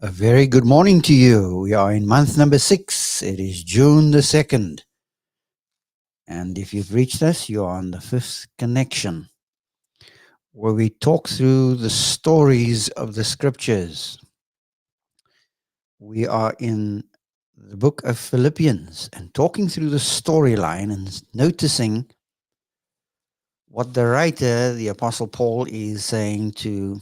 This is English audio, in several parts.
A very good morning to you. We are in month number 6. It is June the 2nd. And if you've reached us, you're on the 5th connection, where we talk through the stories of the scriptures. We are in the book of Philippians and talking through the storyline and noticing what the writer, the Apostle Paul, is saying to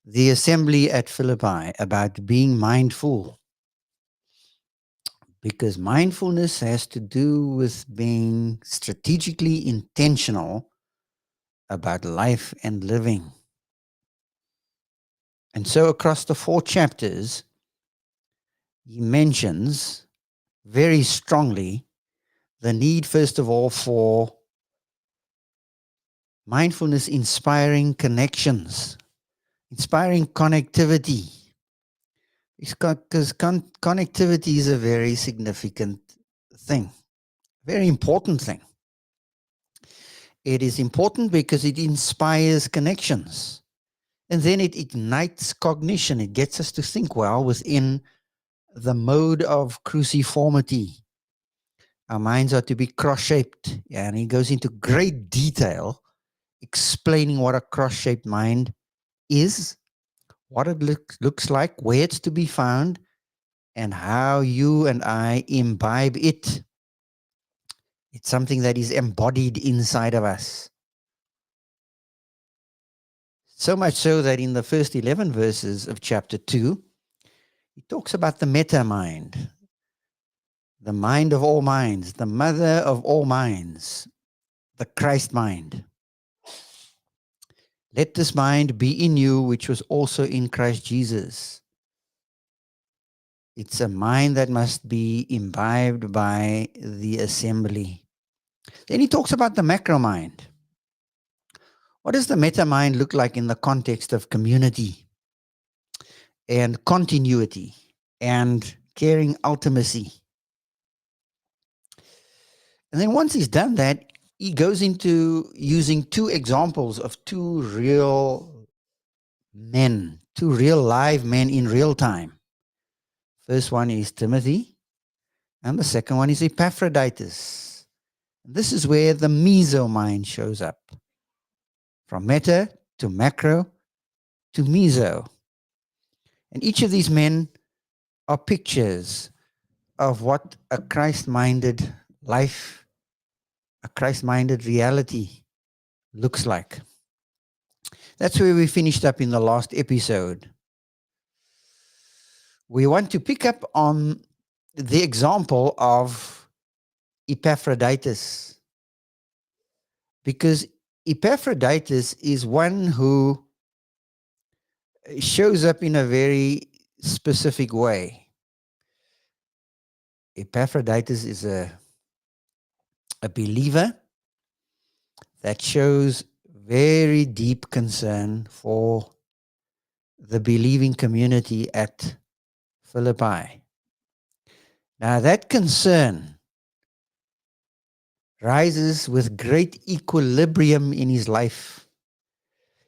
the assembly at Philippi about being mindful. Because mindfulness has to do with being strategically intentional about life and living. And so across the 4 chapters, he mentions very strongly the need, first of all, for mindfulness inspiring connections, inspiring connectivity. Because connectivity is a very significant thing, very important thing. It is important because it inspires connections. And then it ignites cognition. It gets us to think well within the mode of cruciformity. Our minds are to be cross-shaped. And he goes into great detail explaining what a cross-shaped mind is, what it looks like, where it's to be found, and how you and I imbibe it. It's something that is embodied inside of us. So much so that in the first 11 verses of chapter 2, he talks about the meta mind, the mind of all minds, the mother of all minds, the Christ mind. Let this mind be in you, which was also in Christ Jesus. It's a mind that must be imbibed by the assembly. Then he talks about the macro mind. What does the meta mind look like in the context of community and continuity and caring ultimacy? And then once he's done that, he goes into using 2 examples of 2 real men, 2 real live men in real time. First one is Timothy, and the second one is Epaphroditus. This is where the meso mind shows up. From meta to macro to meso. And each of these men are pictures of what a Christ-minded life, a Christ-minded reality looks like. That's where we finished up in the last episode. We want to pick up on the example of Epaphroditus, because Epaphroditus is one who shows up in a very specific way. Epaphroditus is a believer that shows very deep concern for the believing community at Philippi. Now that concern rises with great equilibrium in his life.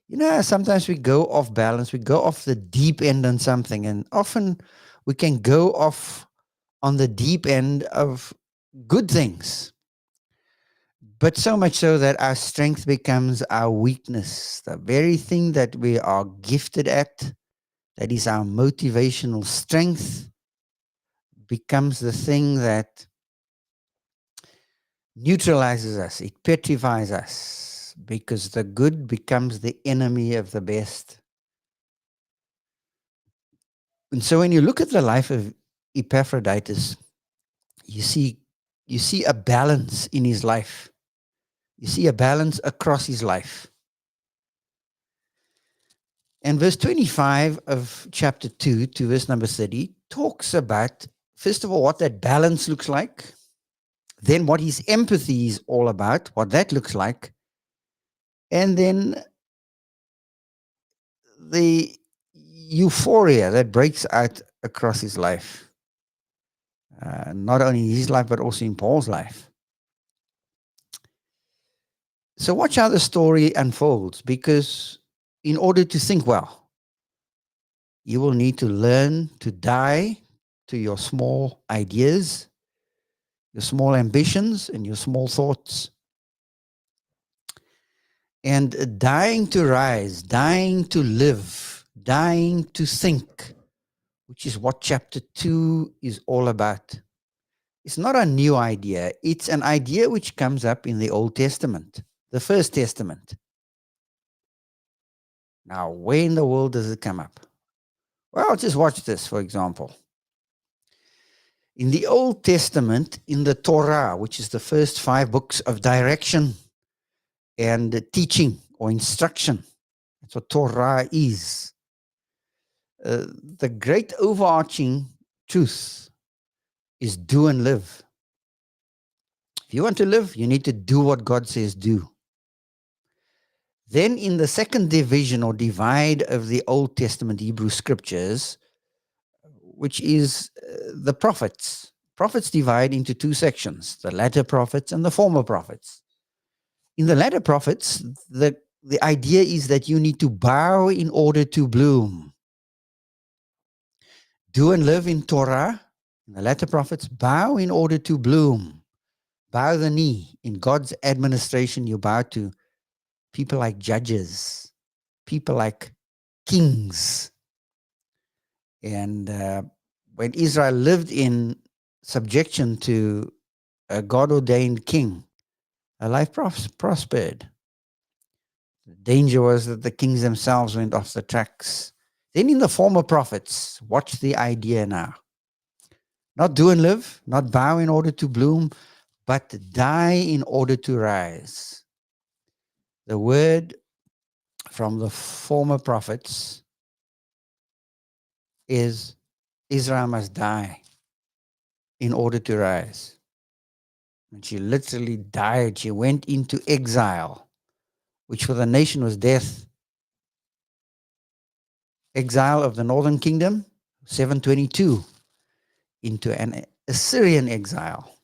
You know, sometimes we go off balance, we go off the deep end on something, and often we can go off on the deep end of good things. But so much so that our strength becomes our weakness. The very thing that we are gifted at, that is our motivational strength, becomes the thing that neutralizes us. It petrifies us, because the good becomes the enemy of the best. And so when you look at the life of Epaphroditus, you see a balance in his life. You see a balance across his life. And verse 25 of chapter 2 to verse number 30 talks about, first of all, what that balance looks like, then what his empathy is all about, what that looks like, and then the euphoria that breaks out across his life, not only in his life, but also in Paul's life. So watch how the story unfolds, because in order to think well, you will need to learn to die to your small ideas, your small ambitions, and your small thoughts. And dying to rise, dying to live, dying to think, which is what chapter 2 is all about. It's not a new idea. It's an idea which comes up in the Old Testament, the First Testament. Now, where in the world does it come up? Well, just watch this, for example. In the Old Testament, in the Torah, which is the first 5 books of direction and teaching or instruction, that's what Torah is. The great overarching truth is do and live. If you want to live, you need to do what God says do. Then in the second division or divide of the Old Testament Hebrew scriptures, which is the prophets. Prophets divide into 2 sections, the latter prophets and the former prophets. In the latter prophets, the idea is that you need to bow in order to bloom. Do and live in Torah. In the latter prophets, bow in order to bloom. Bow the knee. In God's administration, you bow to people like judges, people like kings. And when Israel lived in subjection to a God-ordained king, a life prospered. The danger was that the kings themselves went off the tracks. Then in the former prophets, watch the idea now. Not do and live, not bow in order to bloom, but die in order to rise. The word from the former prophets is Israel must die in order to rise. And she literally died. She went into exile, which for the nation was death. Exile of the northern kingdom, 722, into an Assyrian exile.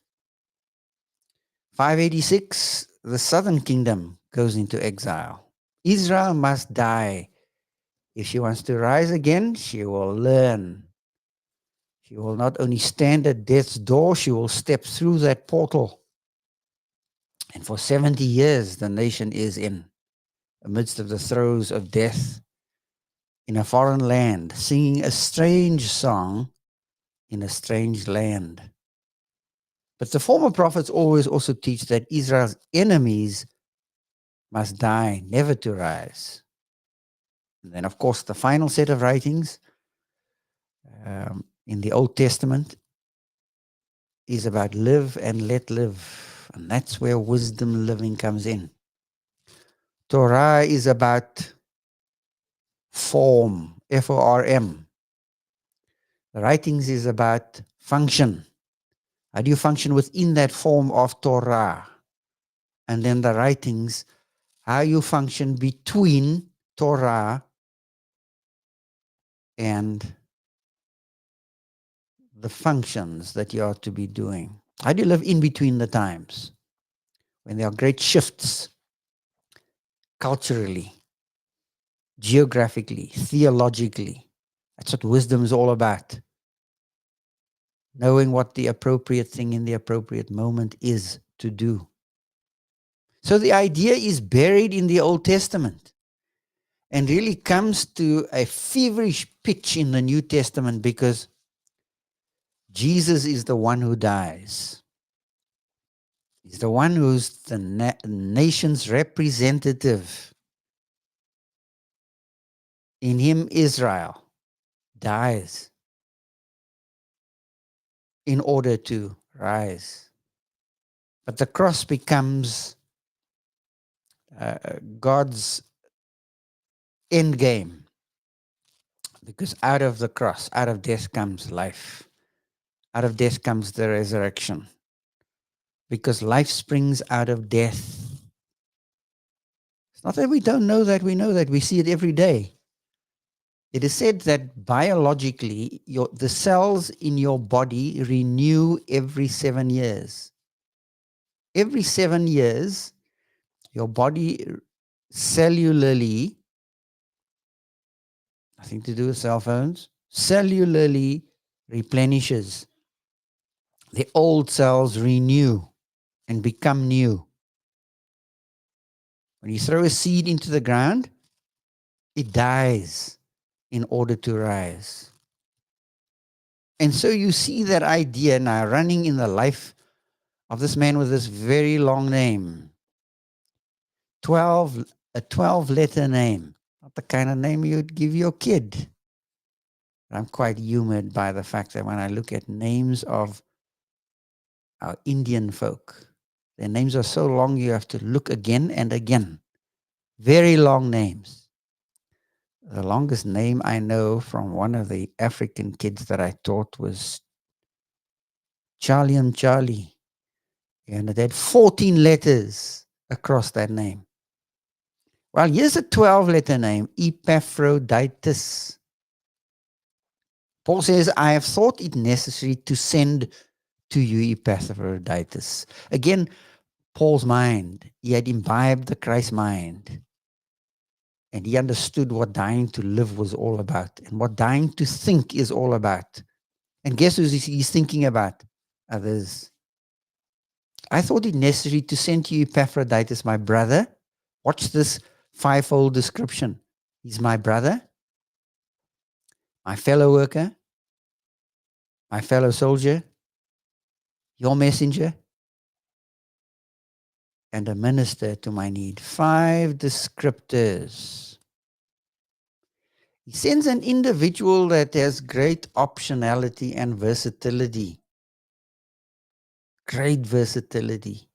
586, the southern kingdom goes into exile. Israel must die. If she wants to rise again, she will learn. She will not only stand at death's door, she will step through that portal. And for 70 years, the nation is in amidst of the throes of death in a foreign land, singing a strange song in a strange land. But the former prophets always also teach that Israel's enemies must die, never to rise. And then, of course, the final set of writings in the Old Testament is about live and let live. And that's where wisdom living comes in. Torah is about form, F-O-R-M. The writings is about function. How do you function within that form of Torah? And then the writings, how you function between Torah and the functions that you are to be doing. How do you live in between the times when there are great shifts culturally, geographically, theologically? That's what wisdom is all about. Knowing what the appropriate thing in the appropriate moment is to do. So the idea is buried in the Old Testament and really comes to a feverish pitch in the New Testament because Jesus is the one who dies. He's the one who's the nation's representative. In him, Israel dies in order to rise. But the cross becomes God's end game. Because out of the cross, out of death comes life. Out of death comes the resurrection. Because life springs out of death. It's not that we don't know that, we know that. We see it every day. It is said that biologically, the cells in your body renew every 7 years. Every 7 years, your body cellularly, nothing to do with cell phones, cellularly replenishes. The old cells renew and become new. When you throw a seed into the ground, it dies in order to rise. And so you see that idea now running in the life of this man with this very long name. A 12-letter name. Not the kind of name you'd give your kid. I'm quite humored by the fact that when I look at names of our Indian folk, their names are so long you have to look again and again. Very long names. The longest name I know from one of the African kids that I taught was Charlie and Charlie. And it had 14 letters across that name. Well, here's a 12-letter name, Epaphroditus. Paul says, I have thought it necessary to send to you Epaphroditus. Again, Paul's mind. He had imbibed the Christ mind. And he understood what dying to live was all about and what dying to think is all about. And guess who he's thinking about? Others. I thought it necessary to send to you Epaphroditus, my brother. Watch this fivefold description. He's my brother, my fellow worker, my fellow soldier, your messenger, and a minister to my need. 5 descriptors. He sends an individual that has great optionality and versatility. Great versatility.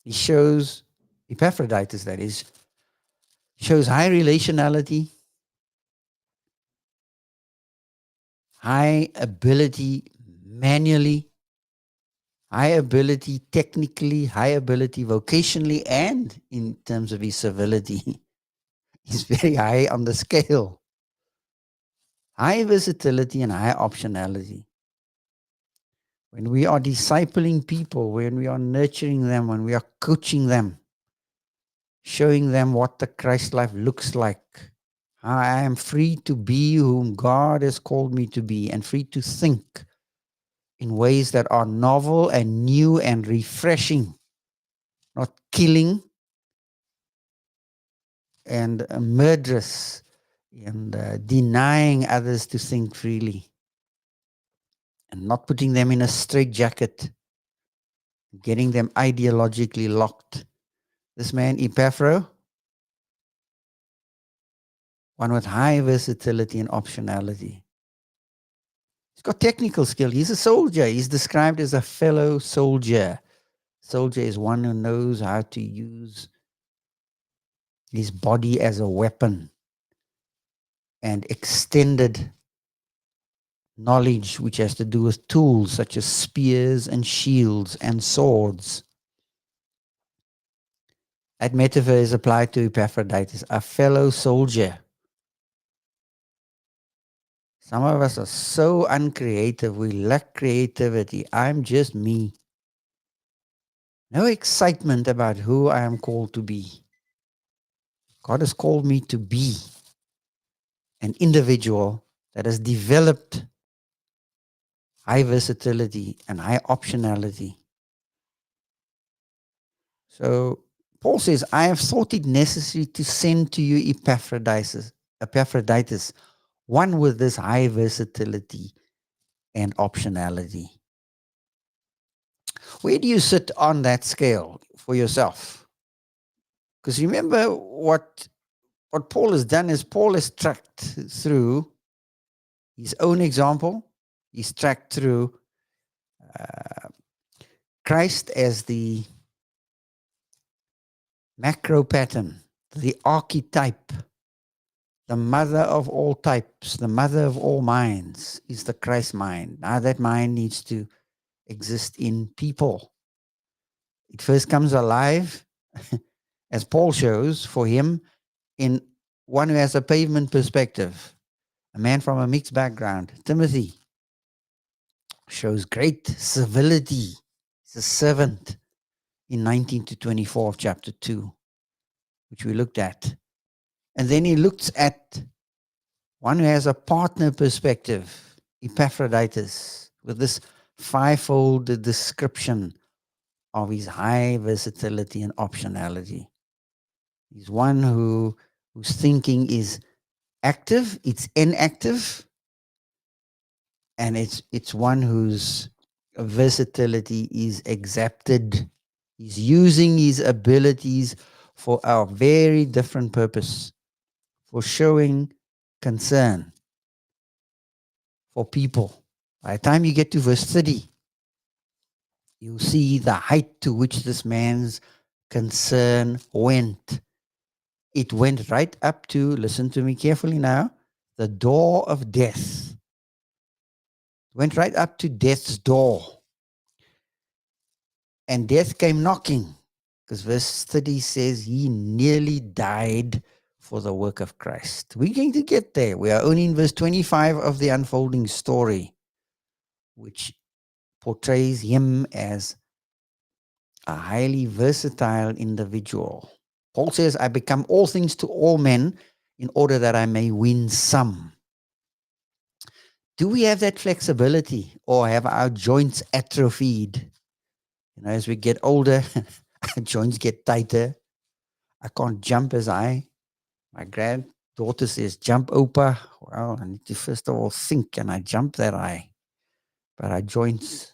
He shows, Epaphroditus that is, shows high relationality, high ability manually, high ability technically, high ability vocationally, and in terms of his civility. He's very high on the scale. High versatility and high optionality. When we are discipling people, when we are nurturing them, when we are coaching them, showing them what the Christ life looks like, I am free to be whom God has called me to be and free to think in ways that are novel and new and refreshing, not killing and murderous and denying others to think freely and not putting them in a straitjacket, getting them ideologically locked. This man, Epaphro, one with high versatility and optionality. He's got technical skill. He's a soldier. He's described as a fellow soldier. Soldier is one who knows how to use his body as a weapon and extended knowledge which has to do with tools such as spears and shields and swords. That metaphor is applied to Epaphroditus, a fellow soldier. Some of us are so uncreative. We lack creativity. I'm just me. No excitement about who I am called to be. God has called me to be an individual that has developed high versatility and high optionality. So Paul says, I have thought it necessary to send to you Epaphroditus, one with this high versatility and optionality. Where do you sit on that scale for yourself? Because remember what Paul has done is Paul has tracked through his own example. He's tracked through Christ as the macro pattern, the archetype, the mother of all types, the mother of all minds is the Christ mind. Now that mind needs to exist in people. It first comes alive, as Paul shows for him, in one who has a pavement perspective, a man from a mixed background. Timothy shows great civility. He's a servant in 19 to 24 of chapter 2, which we looked at. And then he looks at one who has a partner perspective, Epaphroditus, with this fivefold description of his high versatility and optionality. He's one whose thinking is active, it's inactive, and it's one whose versatility is accepted. He's using his abilities for a very different purpose, for showing concern for people. By the time you get to verse 30, you'll see the height to which this man's concern went. It went right up to, listen to me carefully now, the door of death. Went right up to death's door. And death came knocking, because verse 30 says he nearly died for the work of Christ. We're going to get there. We are only in verse 25 of the unfolding story, which portrays him as a highly versatile individual. Paul says, I become all things to all men in order that I may win some. Do we have that flexibility, or have our joints atrophied? You know, as we get older, our joints get tighter. I can't jump as high. My granddaughter says, jump, Opa. Well, I need to first of all think, and I jump that high. But our joints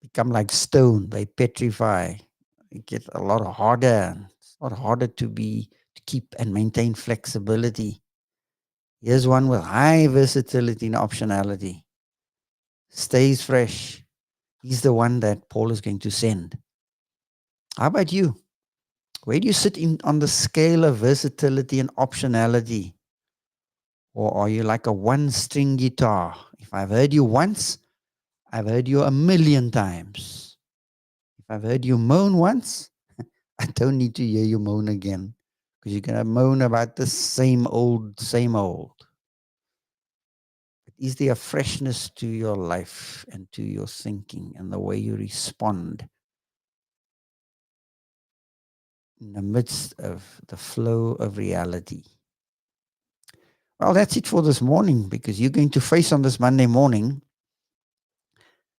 become like stone. They petrify. They get a lot harder. It's a lot harder to keep and maintain flexibility. Here's one with high versatility and optionality. Stays fresh. He's the one that Paul is going to send. How about you? Where do you sit on the scale of versatility and optionality? Or are you like a one-string guitar? If I've heard you once, I've heard you a million times. If I've heard you moan once, I don't need to hear you moan again, because you're going to moan about the same old, same old. Is there a freshness to your life and to your thinking and the way you respond in the midst of the flow of reality? Well, that's it for this morning, because you're going to face on this Monday morning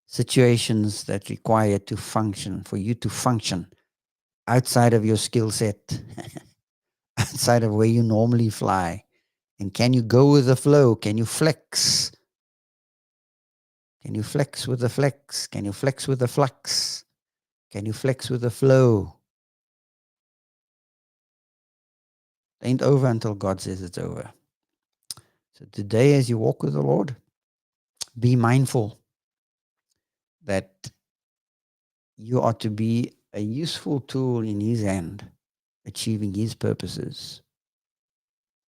situations that require to function, for you to function outside of your skill set, outside of where you normally fly. And can you go with the flow? Can you flex? Can you flex with the flex? Can you flex with the flux? Can you flex with the flow? It ain't over until God says it's over. So today, as you walk with the Lord, be mindful that you are to be a useful tool in His hand, achieving His purposes,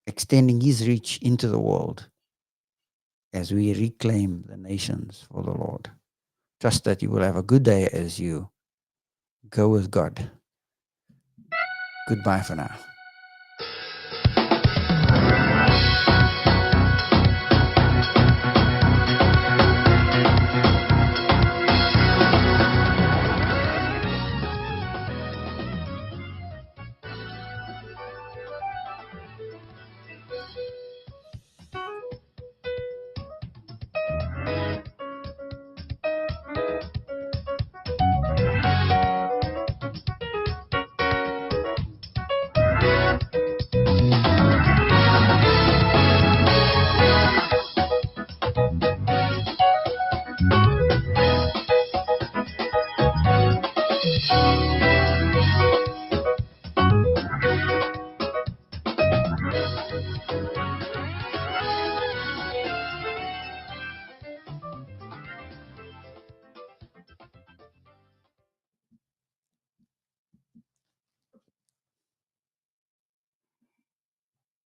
extending His reach into the world as we reclaim the nations for the Lord. Trust that you will have a good day as you go with God. Goodbye for now.